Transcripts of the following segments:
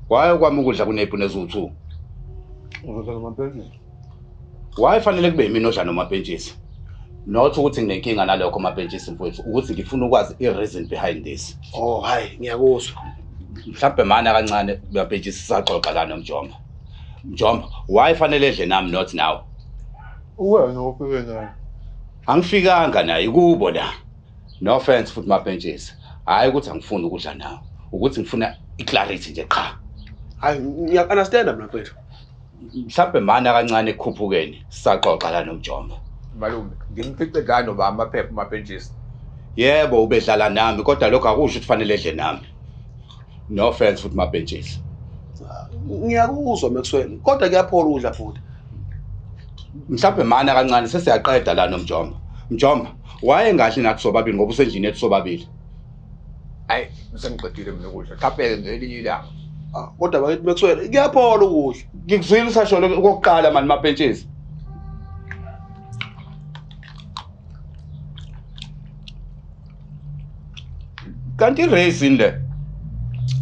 Kwaye kwami ukudla kunephu nezu2. Ngidla nomapentshisi. Why fanele kube yimina odla nomapentshisi? Not ukuthi nginenkinga nalokho amapentshisi mfowethu, ukuthi ngifuna ukwazi i-reason behind this. Oh hayi ngiyakuzwa. Mhlawumbe mana kancane amapentshisi saxoxa la noMjomba. Mjomba, why fanele edle nami not now? Wena ufike naye. Angifikanga naye kubo la. No offense futhi mapentshisi. Hayi ukuthi angifuni ukudla nawe. Ukuthi ngifuna i-clarity nje qha. Hayi ngiya-understand mina mfethu. Mhlawumbe mana kancane ekukhuphukeni saxoxa la noMjomba. Malume, ngimfice ngani noba amaphepha amapentshisi? Yebo ubedlala nami kodwa lokho akusho ukuthi fanele edle nami. No offense futhi mapentshisi. Ngiyakuzwa Maxwell kodwa kuyaphola ukudla futhi. Mhlawumbe mana kancane sesiyaqeda la noMjomba. Mjomba, wayengahle nathi sobabili ngoba usendlini ethu sobabili. Hayi, sengiqedile mina ukudla. Qaphele ngelinye ilanga. Kodwa bakithi Maxwell kuyaphola ukudla. Ngikuzwile usasho okokuqala mani mapentshisi. Kanti i-race inde.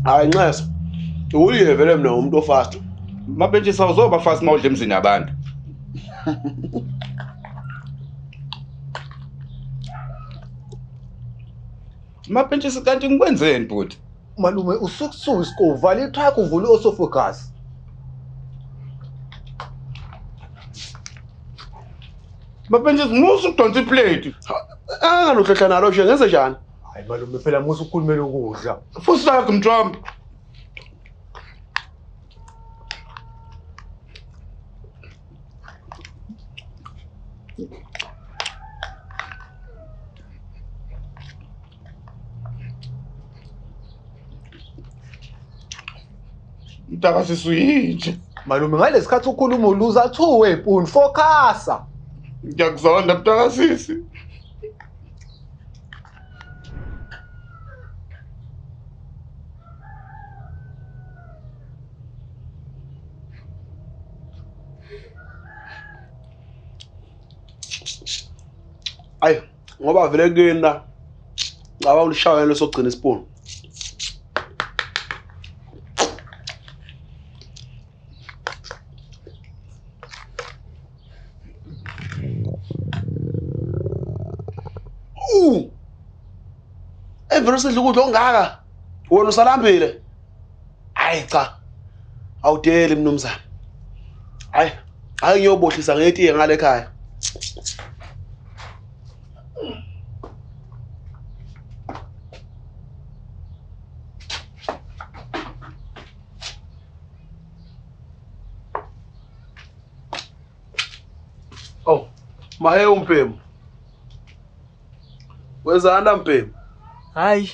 Hayi Nxesa. Uyiye vele mina umuntu ofast. Mapentshisi awuzoba fast mawudla emzini yabantu. Mapentshisi kanti ngikwenzeni futhi? Malume usukusuka isikole vala itrack uvule osofocus. Mapentshisi musu udonsa iplate. Anganohlohla nalo nje ngenze njani? Hayi malume phela musu ukhulumela ukudla. Futhi sakho Mjomba. Mtaka sisuyinje. Malume ngalesikhathi ukhuluma uluza 2 wephone focusa. Ngiyakuzonda mtaka sisi. Hayi ngoba vele kuyini la. Ngaba ulishayela lesogcina ispoon. Evelo sidla ukudla ongaka. Wena usalambile. Hayi cha. Awudeli mnumzane. Hayi ngiyobohlisa ngetiye ngale ekhaya. Oh, mahe umpemu. Wezanda mpemu? Hayi,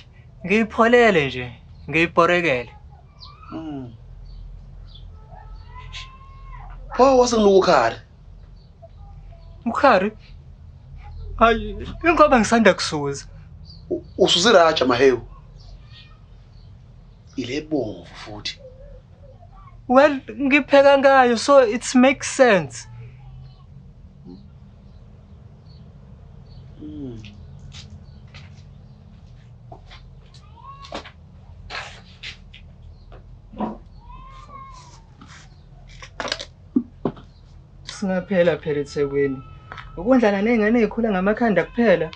ngiyipholele nje, ngiyibhorekele. Oh, wasengilukukhari. Ukhari? Hayi, ingoba ngisanda kusuza. Ususiraja mahewu. Ile bomvu futhi. Well, ngipheka ngayo so it makes sense. Singaphela phela eThekwini. Ukundlana nezingane ezikhula ngamakhanda kuphela.